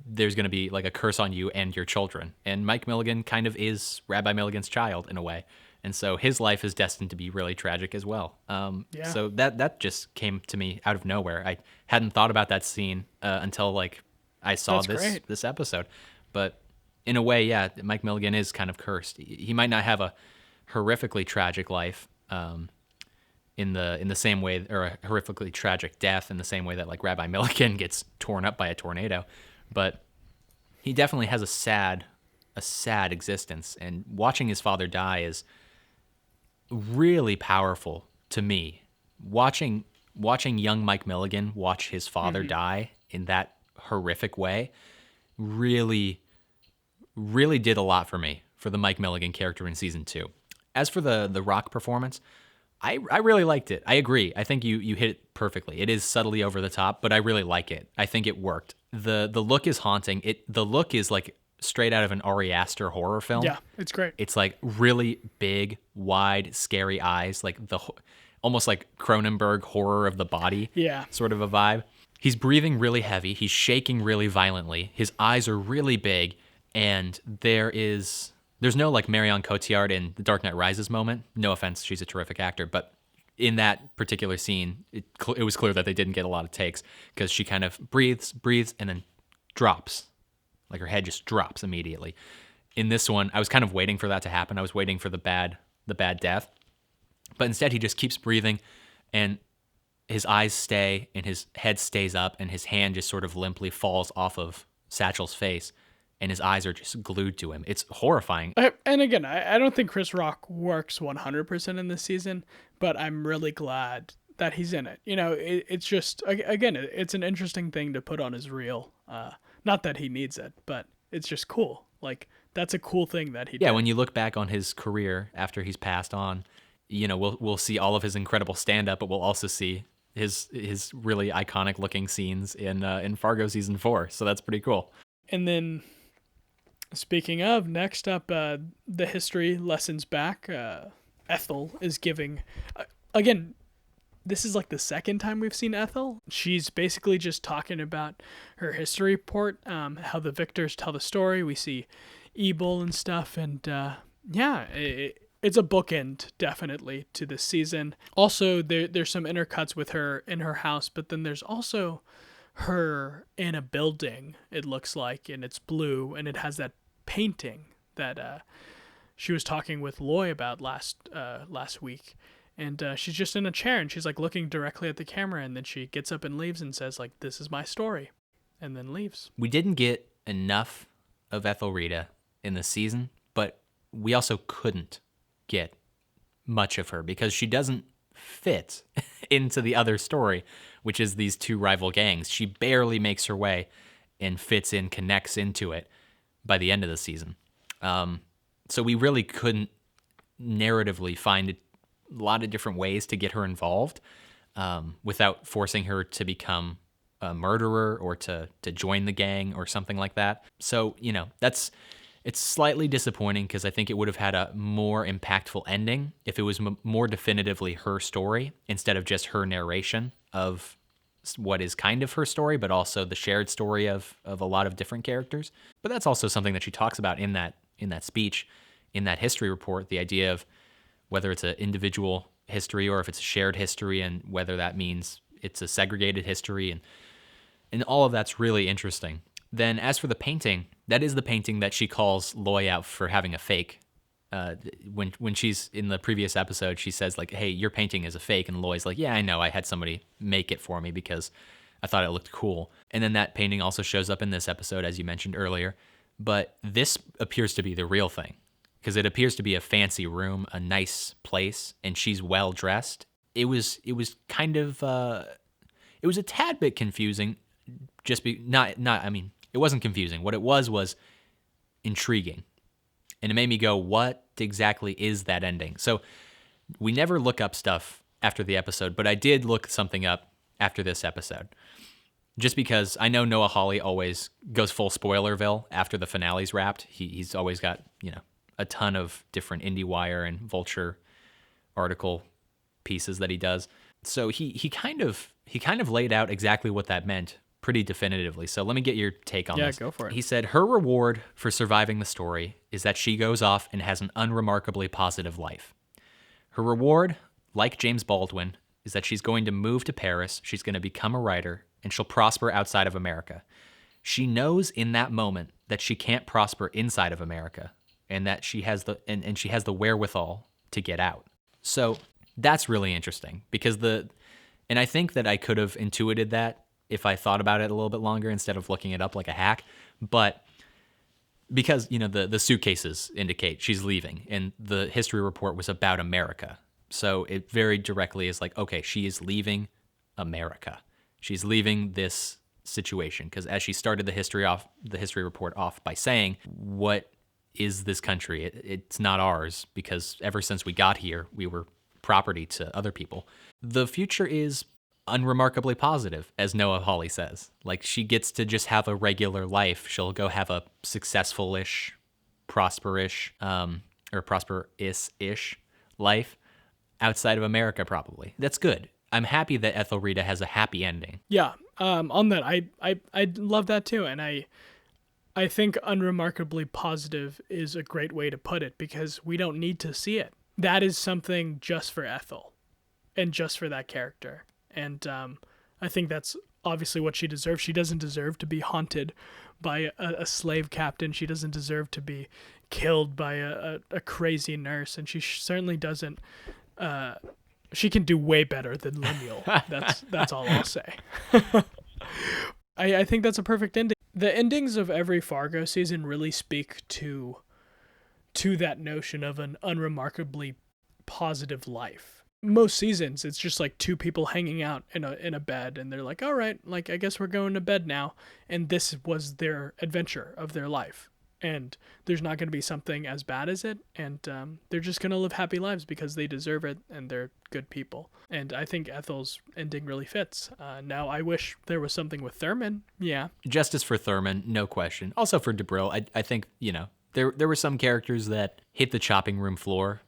there's going to be like a curse on you and your children. And Mike Milligan kind of is Rabbi Milligan's child in a way. And so his life is destined to be really tragic as well. So that just came to me out of nowhere. I hadn't thought about that scene until like I saw this episode. But in a way, yeah, Mike Milligan is kind of cursed. He might not have a horrifically tragic life in the same way, or a horrifically tragic death in the same way that like Rabbi Milligan gets torn up by a tornado, but he definitely has a sad existence. And watching his father die is really powerful to me. Watching young Mike Milligan watch his father die in that horrific way really did a lot for me, for the Mike Milligan character in season 2. As for the Rock performance, I really liked it. I agree. I think you hit it perfectly. It is subtly over the top, but I really like it. I think it worked. The look is haunting. The look is like straight out of an Ari Aster horror film. Yeah, it's great. It's like really big, wide, scary eyes, like almost like Cronenberg horror of the body. Yeah. Sort of a vibe. He's breathing really heavy. He's shaking really violently. His eyes are really big, and there's no like Marion Cotillard in The Dark Knight Rises moment. No offense, she's a terrific actor, but in that particular scene, it was clear that they didn't get a lot of takes, because she kind of breathes, and then drops. Like her head just drops immediately. In this one, I was kind of waiting for that to happen. I was waiting for the bad death. But instead, he just keeps breathing, and his eyes stay, and his head stays up, and his hand just sort of limply falls off of Satchel's face, and his eyes are just glued to him. It's horrifying. And again, I don't think Chris Rock works 100% in this season, but I'm really glad that he's in it. You know, it's just, again, it's an interesting thing to put on his reel. Not that he needs it, but it's just cool. Like, that's a cool thing that he did. Yeah, when you look back on his career after he's passed on, you know, we'll see all of his incredible stand-up, but we'll also see his really iconic looking scenes in Fargo season 4. So that's pretty cool. And then, speaking of, next up, the history lessons back. Ethel is giving, again, this is like the second time we've seen Ethel. She's basically just talking about her history report, how the victors tell the story. We see Ebel and stuff, and it's a bookend, definitely, to this season. Also, there's some intercuts with her in her house, but then there's also her in a building, it looks like, and it's blue, and it has that painting that she was talking with Loy about last week. And she's just in a chair, and she's like looking directly at the camera, and then she gets up and leaves and says like, "This is my story," and then leaves. We didn't get enough of Ethelreda in this season, but we also couldn't get much of her because she doesn't fit into the other story, which is these two rival gangs. She barely makes her way and fits in, connects into it by the end of the season. So we really couldn't narratively find a lot of different ways to get her involved without forcing her to become a murderer or to join the gang or something like that. So, you know, it's slightly disappointing because I think it would have had a more impactful ending if it was more definitively her story instead of just her narration of what is kind of her story, but also the shared story of a lot of different characters. But that's also something that she talks about in that speech, in that history report, the idea of whether it's an individual history or if it's a shared history, and whether that means it's a segregated history, and all of that's really interesting. Then as for the painting, that is the painting that she calls Loy out for having a fake. When she's in the previous episode, she says like, "Hey, your painting is a fake," and Loy's like, "Yeah, I know. I had somebody make it for me because I thought it looked cool." And then that painting also shows up in this episode, as you mentioned earlier. But this appears to be the real thing because it appears to be a fancy room, a nice place, and she's well dressed. It was kind of it was a tad bit confusing. It wasn't confusing. What it was intriguing. And it made me go, what exactly is that ending? So we never look up stuff after the episode, but I did look something up after this episode. Just because I know Noah Hawley always goes full Spoilerville after the finale's wrapped. He's always got, a ton of different IndieWire and Vulture article pieces that he does. So he kind of laid out exactly what that meant pretty definitively. So let me get your take on this. Yeah, go for it. He said her reward for surviving the story is that she goes off and has an unremarkably positive life. Her reward, like James Baldwin, is that she's going to move to Paris, she's going to become a writer, and she'll prosper outside of America. She knows in that moment that she can't prosper inside of America, and that she has the wherewithal to get out. So that's really interesting because and I think that I could have intuited that if I thought about it a little bit longer instead of looking it up like a hack. But because, the suitcases indicate she's leaving and the history report was about America. So it very directly is like, okay, she is leaving America. She's leaving this situation. Because as she started the history report off by saying, what is this country? It's not ours because ever since we got here, we were property to other people. The future is unremarkably positive, as Noah Hawley says. Like, she gets to just have a regular life. She'll go have a successful-ish, prosperous-ish life outside of America, probably. That's good. I'm happy that Ethelreda has a happy ending. Yeah, on that, I love that too, and I think unremarkably positive is a great way to put it because we don't need to see it. That is something just for Ethel and just for that character. And I think that's obviously what she deserves. She doesn't deserve to be haunted by a slave captain. She doesn't deserve to be killed by a crazy nurse. And she certainly doesn't. She can do way better than Lemuel. That's all I'll say. I think that's a perfect ending. The endings of every Fargo season really speak to that notion of an unremarkably positive life. Most seasons, it's just like two people hanging out in a bed, and they're like, all right, like, I guess we're going to bed now. And this was their adventure of their life. And there's not going to be something as bad as it. And they're just going to live happy lives because they deserve it and they're good people. And I think Ethel's ending really fits. Now, I wish there was something with Thurman. Yeah. Justice for Thurman, no question. Also for Debril, I think, there were some characters that hit the chopping room floor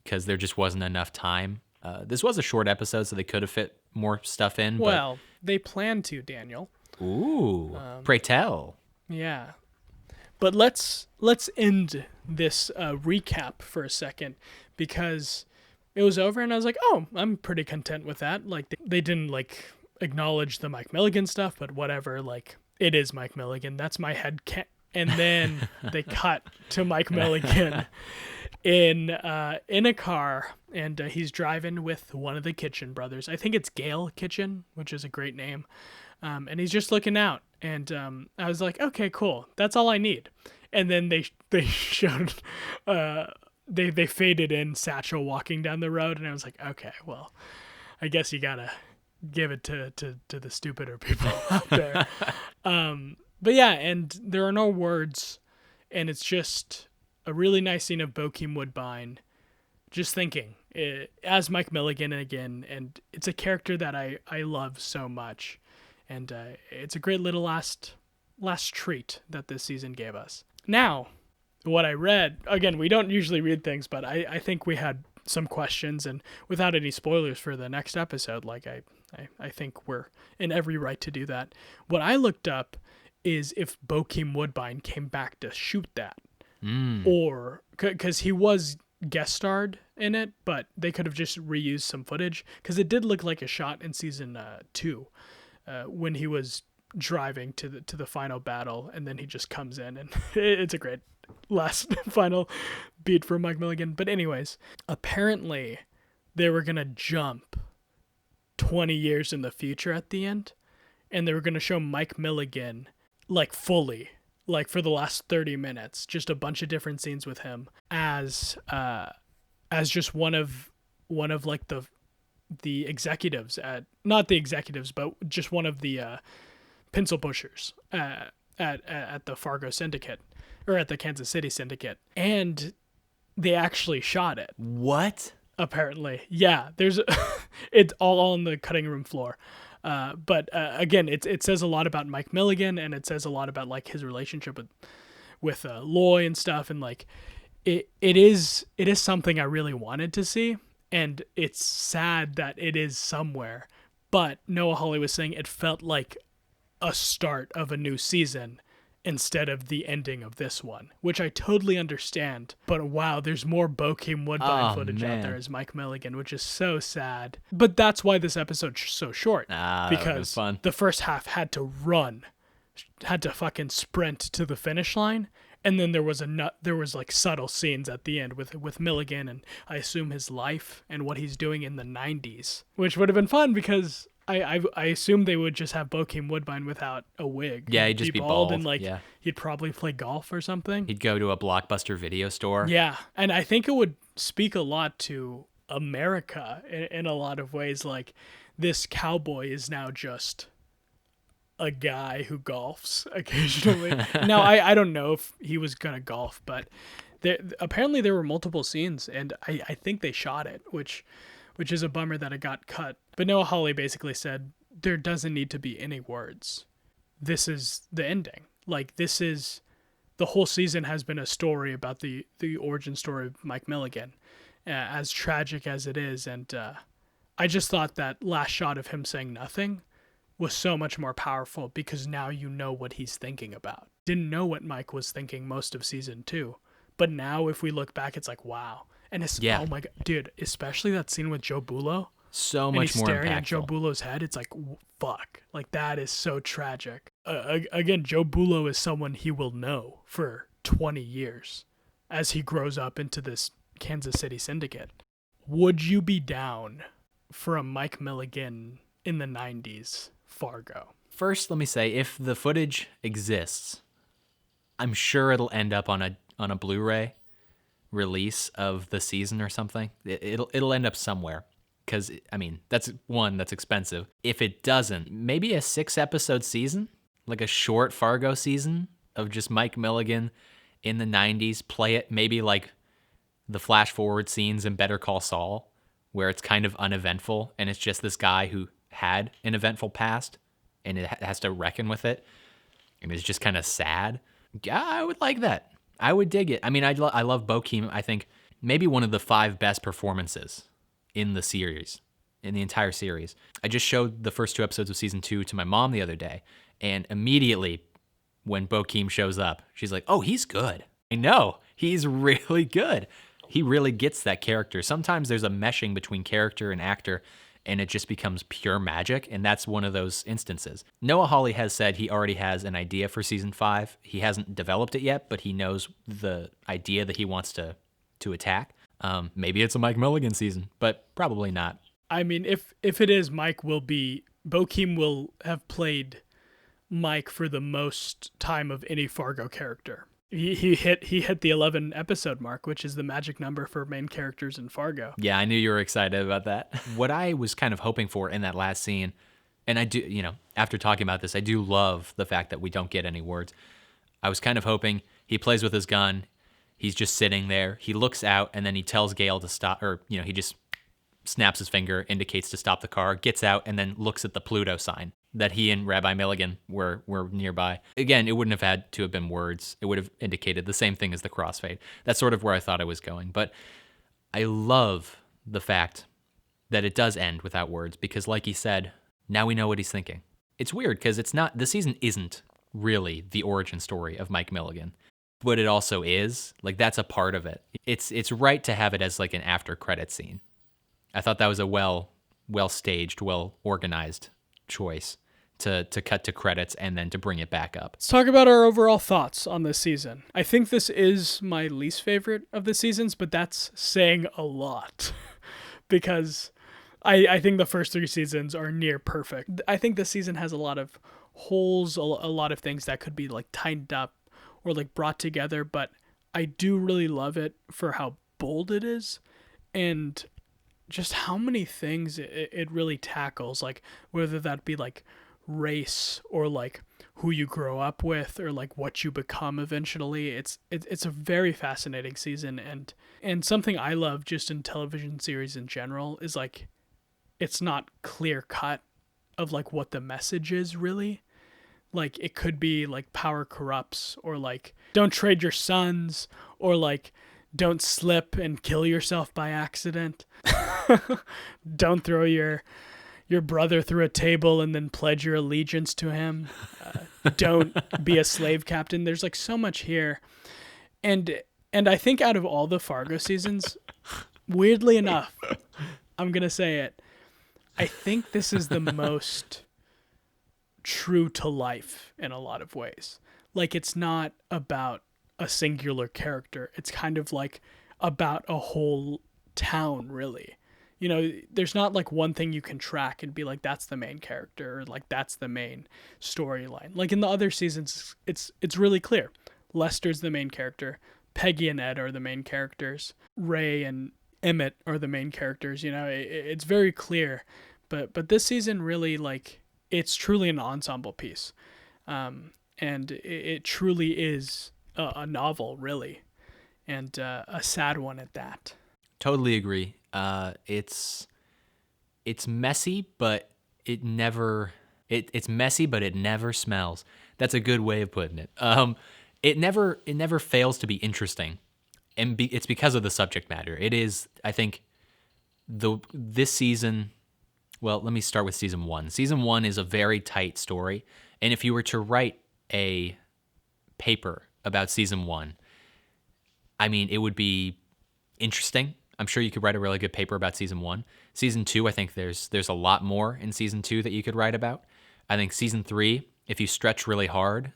because there just wasn't enough time. This was a short episode, so they could have fit more stuff in. Well, they planned to, Daniel. Ooh, pray tell. Yeah. But let's end this recap for a second because it was over and I was like, oh, I'm pretty content with that. Like, they didn't, like, acknowledge the Mike Milligan stuff, but whatever. Like, it is Mike Milligan. That's my head And then they cut to Mike Milligan in a car, and he's driving with one of the Kitchen brothers. I think it's Gail Kitchen, which is a great name. And he's just looking out, and I was like, okay, cool. That's all I need. And then they showed they faded in Satchel walking down the road, and I was like, okay, well, I guess you gotta give it to the stupider people out there. But yeah, and there are no words, and it's just a really nice scene of Bokeem Woodbine just thinking as Mike Milligan again, and it's a character that I love so much, and it's a great little last treat that this season gave us. Now, what I read, again, we don't usually read things, but I think we had some questions, and without any spoilers for the next episode, like I think we're in every right to do that. What I looked up is if Bokeem Woodbine came back to shoot that. Or, because he was guest starred in it, but they could have just reused some footage, because it did look like a shot in season 2 when he was driving to the final battle, and then he just comes in, and it's a great last final beat for Mike Milligan. But anyways, apparently they were going to jump 20 years in the future at the end, and they were going to show Mike Milligan like fully, like for the last 30 minutes, just a bunch of different scenes with him as just one of like the executives not the executives, but just one of the pencil pushers at the Fargo Syndicate, or at the Kansas City Syndicate. And they actually shot it. What? Apparently. Yeah, there's it's all on the cutting room floor. But again, it says a lot about Mike Milligan, and it says a lot about like his relationship with Loy and stuff, and like it is something I really wanted to see, And it's sad that it is somewhere. But Noah Hawley was saying it felt like a start of a new season instead of the ending of this one, which I totally understand. But wow, there's more Bokeem Woodbine footage out there as Mike Milligan, which is so sad. But that's why this episode's so short. Because fun. The first half had to run, had to fucking sprint to the finish line. And then there was like subtle scenes at the end with Milligan and I assume his life and what he's doing in the 90s, which would have been fun because I assume they would just have Bokeem Woodbine without a wig. Yeah, he'd just be bald. And he'd probably play golf or something. He'd go to a Blockbuster video store. Yeah, and I think it would speak a lot to America in a lot of ways. Like, this cowboy is now just a guy who golfs occasionally. Now, I don't know if he was going to golf, but apparently there were multiple scenes, and I think they shot it, which is a bummer that it got cut. But Noah Hawley basically said, there doesn't need to be any words. This is the ending. Like, this is... The whole season has been a story about the origin story of Mike Milligan, as tragic as it is. And I just thought that last shot of him saying nothing was so much more powerful because now you know what he's thinking about. Didn't know what Mike was thinking most of season 2. But now if we look back, it's like, wow. And oh my God, dude, especially that scene with Joe Bulo. So much more staring impactful. at Joe Bulo's head. It's like, fuck. Like, that is so tragic. Again, Joe Bulo is someone he will know for 20 years as he grows up into this Kansas City syndicate. Would you be down for a Mike Milligan in the 90s Fargo? First, let me say, if the footage exists, I'm sure it'll end up on a Blu-ray release of the season or something. It'll end up somewhere. Because, I mean, that's expensive. If it doesn't, maybe a 6-episode season, like a short Fargo season of just Mike Milligan in the 90s, play it maybe like the flash forward scenes in Better Call Saul, where it's kind of uneventful and it's just this guy who had an eventful past and it has to reckon with it and it's just kind of sad. Yeah, I would like that. I would dig it. I mean, I love Bokeem. I think maybe one of the 5 best performances in the series, in the entire series. I just showed the first 2 episodes of season 2 to my mom the other day, and immediately when Bokeem shows up, she's like, oh, he's good. I know, he's really good. He really gets that character. Sometimes there's a meshing between character and actor, and it just becomes pure magic, and that's one of those instances. Noah Hawley has said he already has an idea for season 5. He hasn't developed it yet, but he knows the idea that he wants to attack. Maybe it's a Mike Milligan season, but probably not. I mean, if it is, Bokeem will have played Mike for the most time of any Fargo character. He hit the 11 episode mark, which is the magic number for main characters in Fargo. Yeah, I knew you were excited about that. What I was kind of hoping for in that last scene, and I do, after talking about this, I do love the fact that we don't get any words. I was kind of hoping he plays with his gun. He's just sitting there. He looks out, and then he tells Gale to stop, or, he just snaps his finger, indicates to stop the car, gets out, and then looks at the Pluto sign that he and Rabbi Milligan were nearby. Again, it wouldn't have had to have been words. It would have indicated the same thing as the crossfade. That's sort of where I thought I was going. But I love the fact that it does end without words, because like he said, now we know what he's thinking. It's weird, because the season isn't really the origin story of Mike Milligan. But it also is. Like, that's a part of it. It's right to have it as like an after credit scene. I thought that was a well staged, well organized choice to cut to credits and then to bring it back up. Let's talk about our overall thoughts on this season. I think this is my least favorite of the seasons, but that's saying a lot because I think the first 3 seasons are near perfect. I think this season has a lot of holes, a lot of things that could be like tightened up or like brought together, but I do really love it for how bold it is and just how many things it really tackles, like whether that be like race or like who you grow up with or like what you become eventually. It's a very fascinating season, and something I love just in television series in general is like it's not clear cut of like what the message is really. Like, it could be like power corrupts, or like don't trade your sons, or like Don't slip and kill yourself by accident. Don't throw your brother through a table and then pledge your allegiance to him. Don't be a slave captain. There's like so much here. And I think out of all the Fargo seasons, weirdly enough, I'm going to say it, I think this is the most true to life in a lot of ways. Like, it's not about a singular character. It's kind of like about a whole town, really. You know, there's not like one thing you can track and be like, that's the main character, or like that's the main storyline. Like in the other seasons, it's really clear. Lester's the main character. Peggy and Ed are the main characters. Ray and Emmett are the main characters. You know, it's very clear. But this season really, like, it's truly an ensemble piece. And it truly is a novel, really. And a sad one at that. Totally agree. It's messy, but it never it's messy, but it never smells. That's a good way of putting it. It never fails to be interesting, and it's because of the subject matter. It is, I think, this season. Well, let me start with season 1. Season 1 is a very tight story, and if you were to write a paper about season 1, I mean, it would be interesting. I'm sure you could write a really good paper about season 1. Season 2, I think there's a lot more in season 2 that you could write about. I think season 3, if you stretch really hard,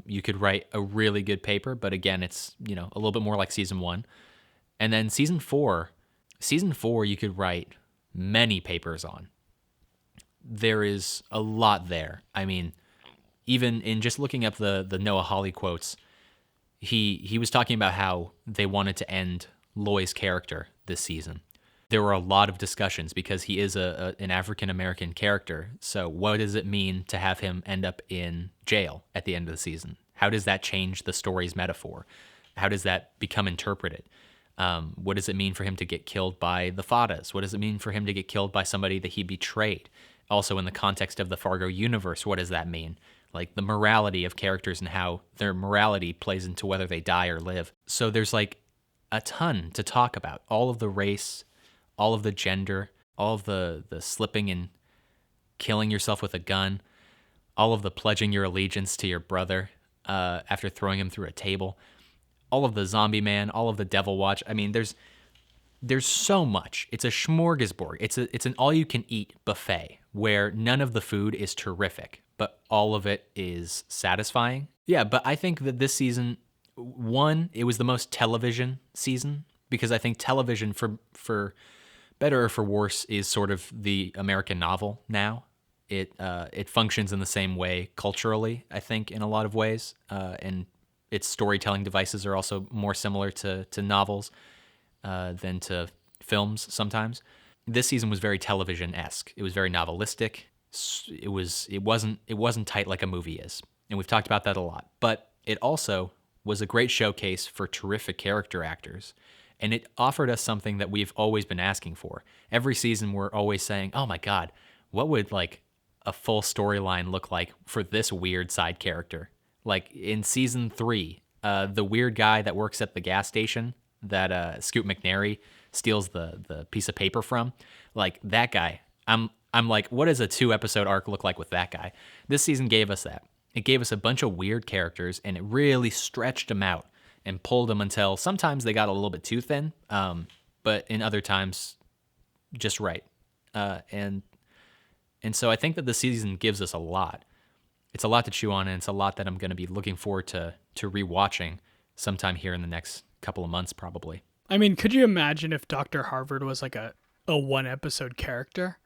you could write a really good paper. But again, it's, you know, a little bit more like season 1. And then season 4, you could write many papers on. There is a lot there. I mean, even in just looking up the Noah Hawley quotes, he was talking about how they wanted to end Loy's character this season. There were a lot of discussions because he is an African-American character. So what does it mean to have him end up in jail at the end of the season? How does that change the story's metaphor? How does that become interpreted? What does it mean for him to get killed by the Fadas? What does it mean for him to get killed by somebody that he betrayed? Also, in the context of the Fargo universe, what does that mean? Like the morality of characters and how their morality plays into whether they die or live. So there's like a ton to talk about. All of the race, all of the gender, all of the slipping and killing yourself with a gun, all of the pledging your allegiance to your brother after throwing him through a table, all of the zombie man, all of the devil watch. I mean, there's so much. It's a smorgasbord. It's an all-you-can-eat buffet where none of the food is terrific, but all of it is satisfying. Yeah, but I think that this season, one, it was the most television season because I think television, for better or for worse, is sort of the American novel now. It functions in the same way culturally, I think, in a lot of ways, and its storytelling devices are also more similar to novels than to films sometimes. This season was very television-esque. It was very novelistic. It wasn't tight like a movie is, and we've talked about that a lot. But it also was a great showcase for terrific character actors, and it offered us something that we've always been asking for. Every season, we're always saying, "Oh my God, what would like a full storyline look like for this weird side character?" Like in season 3, the weird guy that works at the gas station that Scoot McNairy steals the piece of paper from, like that guy. I'm like, what does a 2-episode arc look like with that guy? This season gave us that. It gave us a bunch of weird characters, and it really stretched them out and pulled them until sometimes they got a little bit too thin, but in other times, just right. And so I think that the season gives us a lot. It's a lot to chew on, and it's a lot that I'm going to be looking forward to rewatching sometime here in the next couple of months, probably. I mean, could you imagine if Dr. Harvard was like a 1-episode character?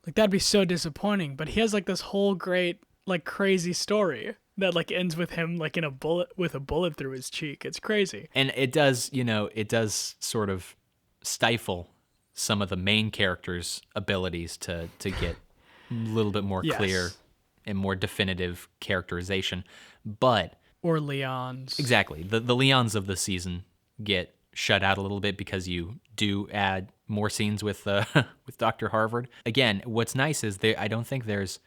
Like, that'd be so disappointing, but he has like this whole great, like, crazy story that like ends with him like with a bullet through his cheek. It's crazy. And it does sort of stifle some of the main characters' abilities to get a little bit more clear and more definitive characterization. But or Leons. Exactly. The Leons of the season get shut out a little bit because you do add more scenes with Dr. Harvard. Again, what's nice is I don't think there's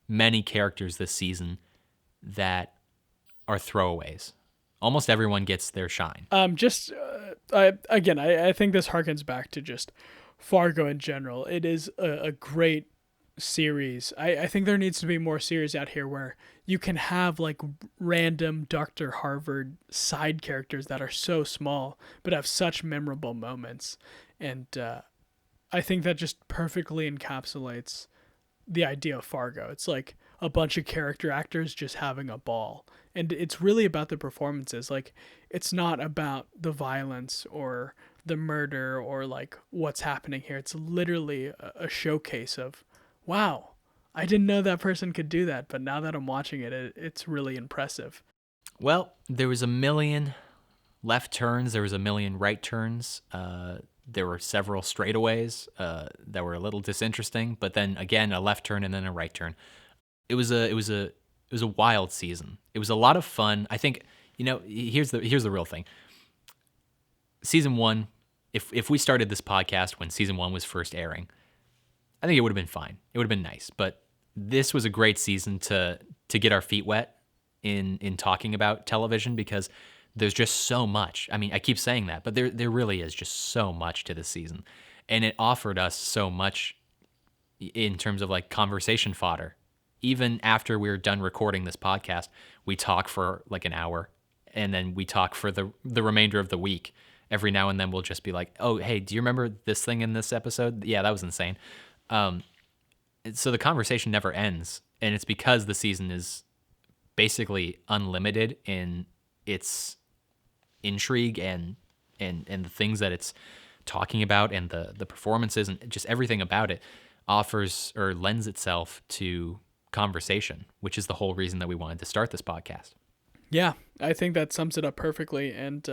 many characters this season that are throwaways. Almost everyone gets their shine. Just I think this harkens back to just Fargo in general. It is a great series. I think there needs to be more series out here where you can have like random Dr. Harvard side characters that are so small but have such memorable moments. And I think that just perfectly encapsulates the idea of Fargo. It's like a bunch of character actors just having a ball. And it's really about the performances. Like, it's not about the violence or the murder or like what's happening here. It's literally a showcase of, wow, I didn't know that person could do that, but now that I'm watching it, it's really impressive. Well, there was a million left turns. There was a million right turns. There were several straightaways that were a little disinteresting, but then again, a left turn and then a right turn. It was a wild season. It was a lot of fun. I think, here's the real thing. Season 1, if we started this podcast when season 1 was first airing, I think it would have been fine. It would have been nice. But this was a great season to get our feet wet in talking about television, because there's just so much. I mean, I keep saying that, but there really is just so much to this season. And it offered us so much in terms of like conversation fodder. Even after we were done recording this podcast, we talk for like an hour, and then we talk for the remainder of the week. Every now and then we'll just be like, oh, hey, do you remember this thing in this episode? Yeah, that was insane. So the conversation never ends, and it's because the season is basically unlimited in its intrigue and the things that it's talking about, and the performances and just everything about it offers or lends itself to conversation, which is the whole reason that we wanted to start this podcast. Yeah, I think that sums it up perfectly. And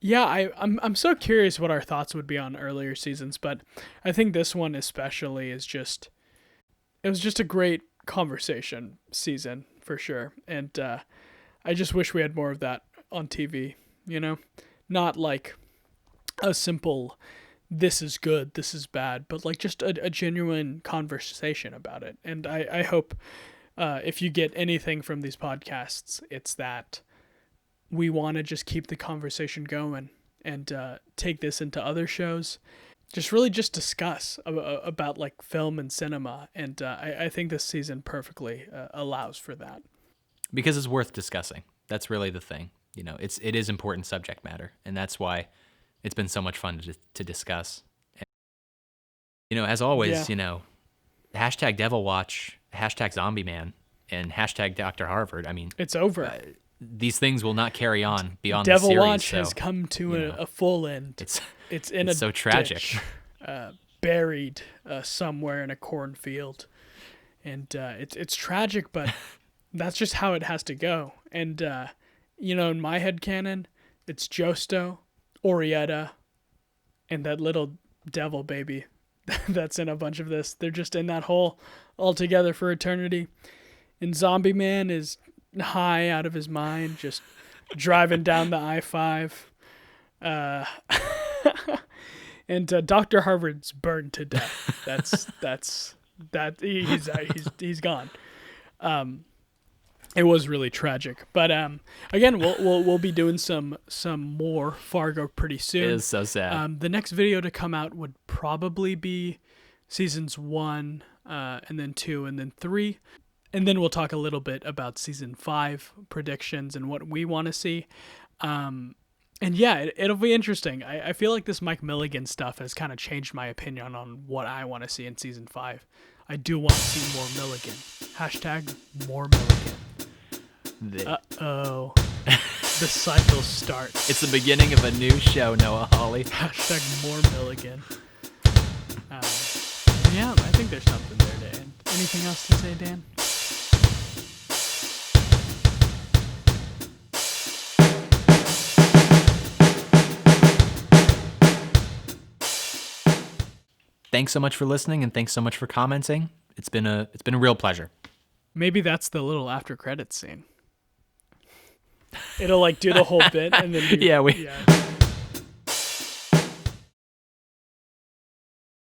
I'm so curious what our thoughts would be on earlier seasons, but I think this one especially it was just a great conversation season for sure. And I just wish we had more of that on TV, not like a simple, this is good, this is bad, but like just a genuine conversation about it. And I hope if you get anything from these podcasts, it's that we want to just keep the conversation going and take this into other shows. Just discuss about like film and cinema. And I think this season perfectly allows for that. Because it's worth discussing. That's really the thing. It is important subject matter. And that's why it's been so much fun to discuss. And, as always, hashtag Devil Watch, hashtag Zombie Man, and hashtag Dr. Harvard. I mean, it's over. These things will not carry on beyond Devil the series. Watch has come to a full end. It's in a so tragic, ditch, buried somewhere in a cornfield, and it's tragic, but that's just how it has to go. And in my headcanon, it's Joster, Orietta, and that little devil baby that's in a bunch of this. They're just in that hole all together for eternity. And Zombie Man is high out of his mind, just driving down the I-5. And Dr. Harvard's burned to death. That's he's gone. It was really tragic, but again, we'll be doing some more Fargo pretty soon. It is so sad. The next video to come out would probably be seasons 1, and then 2, and then 3, and then we'll talk a little bit about season 5 predictions and what we want to see. And yeah, it'll be interesting. I feel like this Mike Milligan stuff has kind of changed my opinion on what I want to see in season 5. I do want to see more Milligan. Hashtag more Milligan. Uh-oh. The cycle starts. It's the beginning of a new show, Noah Hawley. Hashtag more Milligan. Yeah, I think there's something there, Dan. Anything else to say, Dan? Thanks so much for listening, and thanks so much for commenting. It's been a real pleasure. Maybe that's the little after credits scene. It'll like do the whole bit and then yeah.